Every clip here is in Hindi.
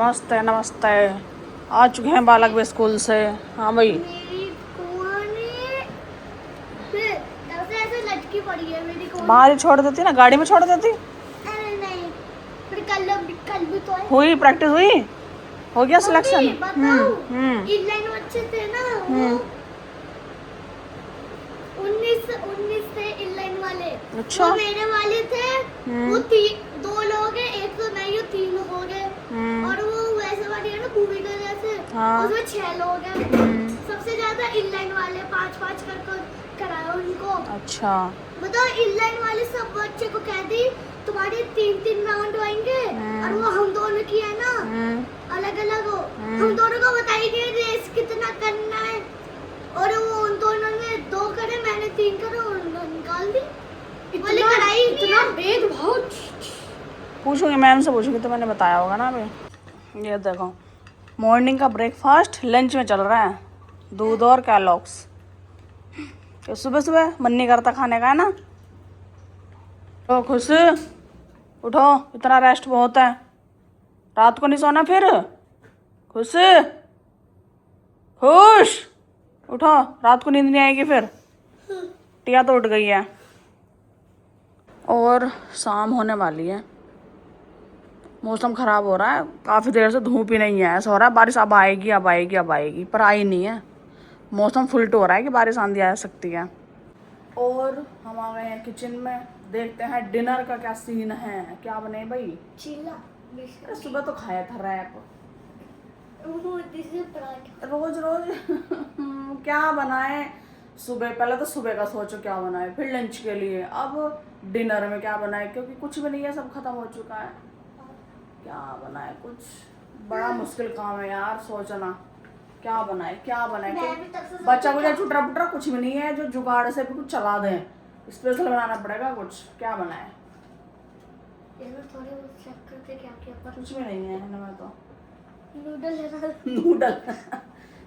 नमस्ते नमस्ते। आ चुके हैं बालक भी स्कूल से। हाँ भाई, मेरी कोने फिर तब से ऐसे लटकी पड़ी है मेरी कोने। बाहर ही छोड़ देती ना, गाड़ी में छोड़ देती। अरे नहीं, फिर कल भी तो है। हुई प्रैक्टिस हुई, हो गया सिलेक्शन। मम्मी बताओ, हम्म। इनलाइन बच्चे थे ना वो हम्म। 19 थे इनलाइन वाले। अच्छा। वो मेरे वाले थे। वो दो लोग हैं, एक तो नहीं, वो 3 लोग हो गए। और वो वैसे वाली है ना मूवी के जैसे, हाँ। उसमें 6 लोग हैं। सबसे ज्यादा इनलाइन वाले 5-5 कर कराया उनको। अच्छा। बताओ, इनलाइन वाले सब बच्चे को कह दी तुम्हारे 3-3 राउंड आएंगे। और वो हम दोनों की है ना, अलग अलग हो। हम दोनों को बताई दिए रेस कितना करना है। और वो उन दोनों ने 2 करे, मैंने 3 करे और उन्होंने निकाल दी। बोले कराई इतना भेदभाव। पूछूंगी मैम से, पूछूंगी तो मैंने बताया होगा ना अभी। ये देखो, मॉर्निंग का ब्रेकफास्ट लंच में चल रहा है, दूध और कैलॉग्स। ये सुबह सुबह मन नहीं करता खाने का, है ना। तो खुश उठो, इतना रेस्ट बहुत है, रात को नहीं सोना फिर। खुश खुश उठो, रात को नींद नहीं आएगी फिर। टिया तो उठ गई है और शाम होने वाली है। मौसम ख़राब हो रहा है, काफ़ी देर से धूप ही नहीं है, ऐसा हो रहा है बारिश अब आएगी अब आएगी अब आएगी, पर आई नहीं है। मौसम फुलट हो रहा है कि बारिश आंधी आ सकती है। और हम आ गए हैं किचन में, देखते हैं डिनर का क्या सीन है, क्या बने भाई। चिल्ला अरे सुबह तो खाया था रैप, पराठा। रोज रोज क्या बनाए। सुबह पहले तो सुबह का सोचो क्या बनाए, फिर लंच के लिए, अब डिनर में क्या बनाए, क्योंकि कुछ भी नहीं है, सब खत्म हो चुका है। क्या बनाए, कुछ बड़ा मुश्किल काम है यार सोचना, क्या बनाए क्या बनाए। तो बच्चा कुछ छुटरा पुटरा कुछ भी नहीं है जो जुगाड़ से भी कुछ चला दें, स्पेशल बनाना पड़ेगा कुछ। क्या बनाए, थोड़े बहुत चेक करके क्या क्या पर कुछ भी नहीं है इनमें तो। नूडल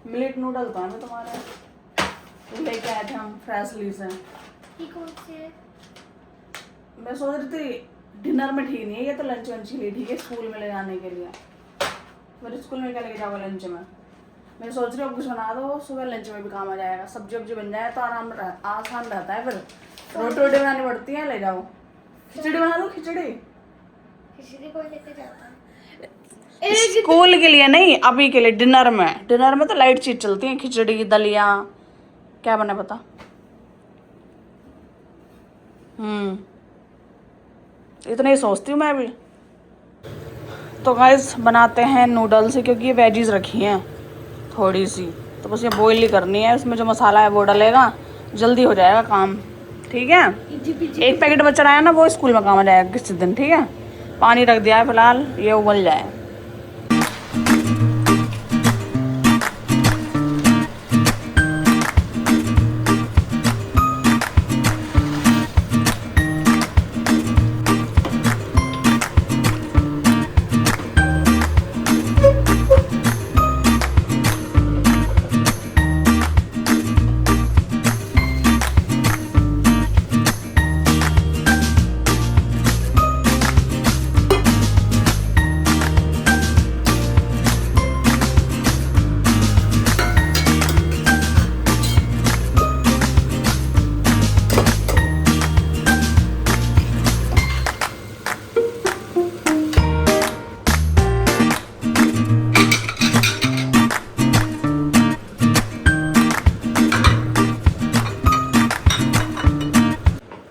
मिलेट नूडल तो हमें तुम्हारे लेके आए थे हम फ्रेशली से। कौन से? मैं सोच रही थी डिनर में ठीक नहीं है ये, तो लंच वंच के लिए ठीक है, स्कूल में ले जाने के लिए। मेरे स्कूल में क्या लेके जाओगे लंच में। मैं सोच रही हूँ कुछ बना दो, सुबह लंच में भी काम आ जाएगा, सब्जी वब्जी बन जाए तो आसान रहता है। फिर रोटी वोटी बनानी पड़ती है, ले जाओ खिचड़ी बना दो। खिचड़ी कोई लेके जाता है स्कूल के लिए नहीं, अभी के लिए डिनर में। डिनर में तो लाइट चीज चलती है, खिचड़ी दलिया। क्या बने पता। इतना ही सोचती हूँ मैं भी। तो गाइस बनाते हैं नूडल्स, क्योंकि ये वेजीज रखी हैं थोड़ी सी, तो बस ये बॉईल ही करनी है, इसमें जो मसाला है वो डलेगा, जल्दी हो जाएगा काम। ठीक है, एक पैकेट बचा रहा है ना, वो स्कूल में काम आ जाएगा किसी दिन। ठीक है, पानी रख दिया है फिलहाल, ये उबल जाए।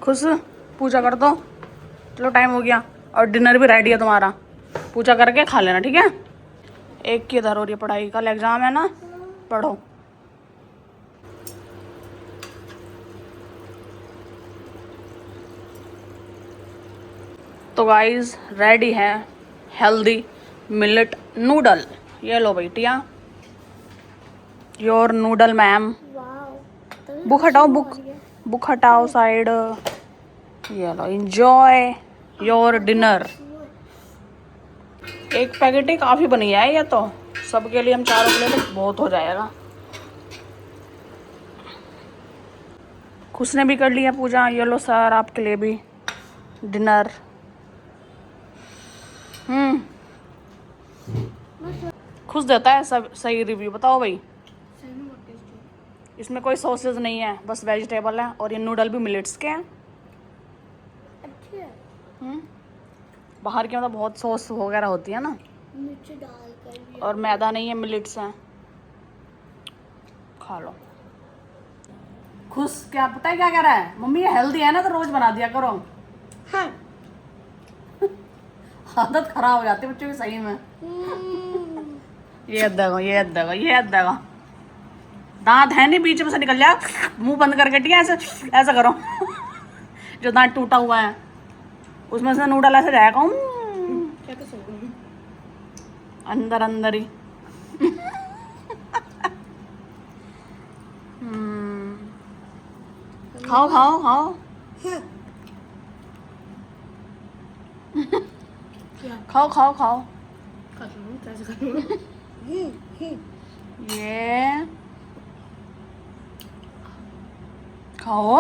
खुश पूजा कर दो, चलो टाइम हो गया, और डिनर भी रेडी है तुम्हारा, पूजा करके खा लेना। ठीक है, एक की इधर हो रही है पढ़ाई, कल एग्जाम है ना, पढ़ो। तो गाइस रेडी है हेल्दी मिलेट नूडल। ये लो बेटिया, योर नूडल मैम। बुक हटाओ, बुक हटाओ साइड। ये लो, एंजॉय योर डिनर। एक पैकेट ही काफ़ी बनी है ये तो, सबके लिए, हम चारों के लिए तो बहुत हो जाएगा। खुश ने भी कर लिया पूजा। ये लो सर, आपके लिए भी डिनर। खुश देता है सब सही रिव्यू। बताओ भाई। सही में बहुत टेस्टी है। इसमें कोई सॉसेज नहीं है, बस वेजिटेबल है, और ये नूडल भी मिलेट्स के हैं। अच्छी है। बाहर के मतलब बहुत सॉस वगैरह होती है ना, मिर्च डाल कर भी। और मैदा नहीं है, मिलेट्स हैं। खा लो। खुश क्या पता है क्या कह रहा है, मम्मी ये हेल्दी है ना तो रोज बना दिया करो। हाँ। आदत खराब हो जाती है बच्चों की सही में। ये देखो, ये देखो, ये देखो, दांत है नहीं, बीच में से निकल जाए, मुंह बंद करके, ठीक है, ऐसे ऐसा करो। जो दांत टूटा हुआ है उसमें से नूडल ऐसे जाएगा क्या कर सकते हैं? अंदर अंदर ही। खाओ खाओ खाओ। खाओ खाओ खाओ। ये खाओ।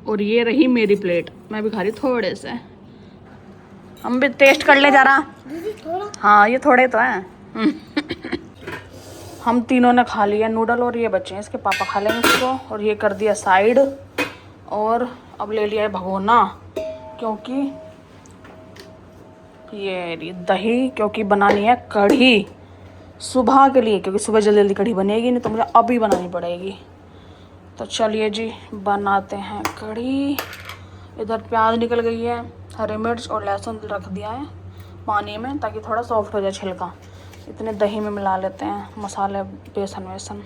और ये रही मेरी प्लेट, मैं भी खा रही थोड़े से। हम भी टेस्ट कर ले जरा। थोड़ा। हाँ ये थोड़े तो हैं। हम तीनों ने खा लिया नूडल, और ये बच्चे हैं, इसके पापा खा लेंगे इसको। और ये कर दिया साइड, और अब ले लिया है भगोना, क्योंकि ये दही, क्योंकि बनानी है कढ़ी सुबह के लिए, क्योंकि सुबह जल्दी जल्दी कढ़ी बनेगी नहीं, तो मुझे अभी बनानी पड़ेगी। तो चलिए जी बनाते हैं कढ़ी। इधर प्याज निकल गई है, हरी मिर्च और लहसुन रख दिया है पानी में, ताकि थोड़ा सॉफ्ट हो जाए छिलका। इतने दही में मिला लेते हैं मसाले, बेसन वेसन।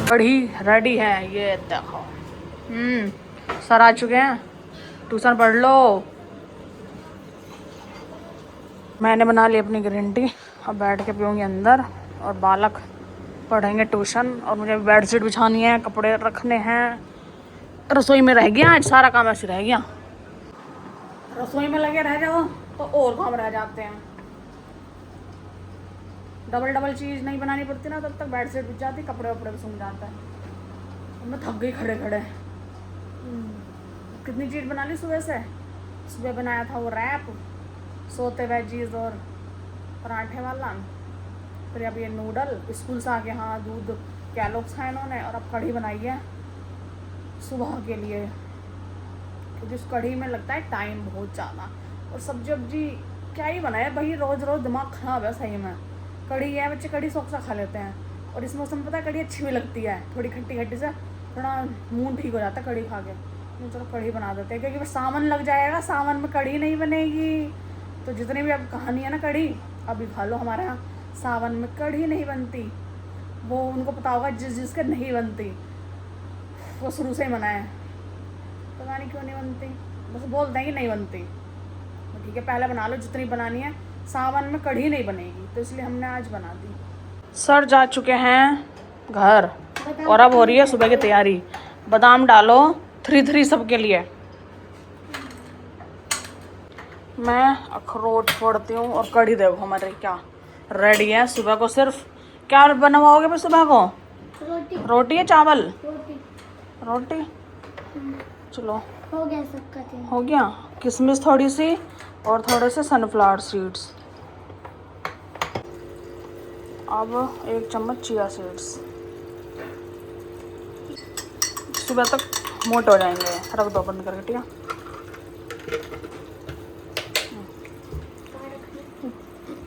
कढ़ी रेडी है, ये देखो। सर आ चुके हैं, ट्यूशन पढ़ लो। मैंने बना ली अपनी ग्रीन टी, अब बैठ के पीऊँगी अंदर, और बालक पढ़ेंगे ट्यूशन। और मुझे बेडशीट बिछानी है, कपड़े रखने हैं, रसोई में रह गया, आज सारा काम ऐसे रह गया। रसोई में लगे रह जाओ तो और काम रह जाते हैं। डबल डबल चीज़ नहीं बनानी पड़ती ना, तब तक बेडशीट बिछ जाती, कपड़े वपड़े भी सूख जाता है। मैं थक गई खड़े खड़े। कितनी चीज़ बना ली सुबह से। सुबह बनाया था वो रैप, सोते वेजीज और पराठे वाला, फिर अब ये नूडल, स्कूल से आके हाँ दूध कैलोग्स खाए इन्होंने, और अब कढ़ी बनाई है सुबह के लिए, क्योंकि उस कढ़ी में लगता है टाइम बहुत ज़्यादा। और सब्जी वब्जी क्या ही बनाया भाई, रोज़ रोज़ दिमाग ख़राब है सही में। कढ़ी है, बच्चे कढ़ी शौक से खा लेते हैं, और इस मौसम में पता है कढ़ी अच्छी भी लगती है, थोड़ी खट्टी खट्टी से, थोड़ा मुँह ठीक हो जाता है कढ़ी खा के। चलो कढ़ी बना देते हैं, क्योंकि सावन लग जाएगा, सावन में कढ़ी नहीं बनेगी। तो जितनी भी अब कहानी है ना कढ़ी, अभी खा लो। हमारे यहाँ सावन में कढ़ी नहीं बनती, वो उनको पता होगा जिसके नहीं बनती, वो शुरू से ही मना है, पता नहीं क्यों नहीं बनती, बस बोलते हैं कि नहीं बनती। तो ठीक है, पहले बना लो जितनी बनानी है, सावन में कढ़ी नहीं बनेगी, तो इसलिए हमने आज बना दी। सर जा चुके हैं घर, और अब हो रही है सुबह की तैयारी। बादाम डालो 3-3 सबके लिए। मैं अखरोट फोड़ती हूँ, और कढ़ी देखो हमारे क्या रेडी है। सुबह को सिर्फ क्या बनवाओगे मैं सुबह को? रोटी। रोटी या चावल? रोटी। रोटी। चलो हो गया सबका दिन। हो गया। किशमिश थोड़ी सी, और थोड़े से सनफ्लावर सीड्स। अब 1 चम्मच चिया सीड्स। सुबह तक मोटे हो जाएंगे। रख दो बंद करके, ठीक है।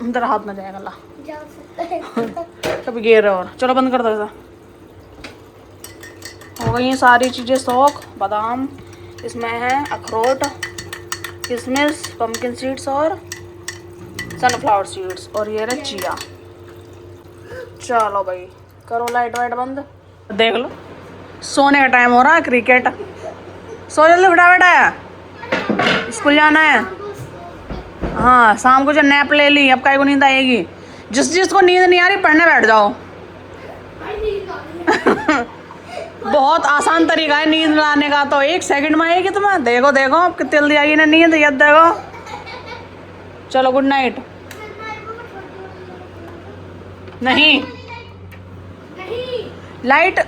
अंदर हाथ ना जाएगा ला। जा सकते हैं। कभी गिर रहे और चलो बंद कर दो इसे। हो गई ये सारी चीज़ें सोख। बादाम इसमें है, अखरोट, किशमिश, पम्पकिन सीड्स और सनफ्लावर सीड्स, और ये रहे चिया। चलो भाई करो लाइट वाइट बंद। देख लो सोने का टाइम हो रहा है। क्रिकेट सो जल्दी उठा बेटा, स्कूल जाना है। हाँ शाम को जो नैप ले ली, अब काहे को नींद आएगी। जिस जिसको नींद नहीं आ रही पढ़ने बैठ जाओ। बहुत आसान तरीका है नींद लाने का, तो 1 सेकंड में आएगी तुम्हें। देखो देखो अब कितनी जल्दी आई ना नींद, याद देखो। चलो गुड नाइट। नहीं नहीं लाइट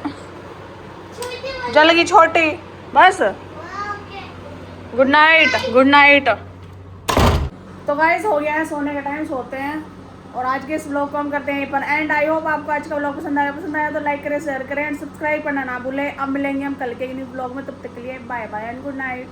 जल गई छोटी, बस। Good night, good night. तो गाइस हो गया है सोने का टाइम, सोते हैं। और आज के इस ब्लॉग को हम करते हैं पर एंड। आई होप आपको आज का ब्लॉग पसंद आया तो लाइक करें, शेयर करें एंड सब्सक्राइब करना ना भूलें। अब मिलेंगे हम कल के न्यू ब्लॉग में, तब तक के लिए bye bye and good night.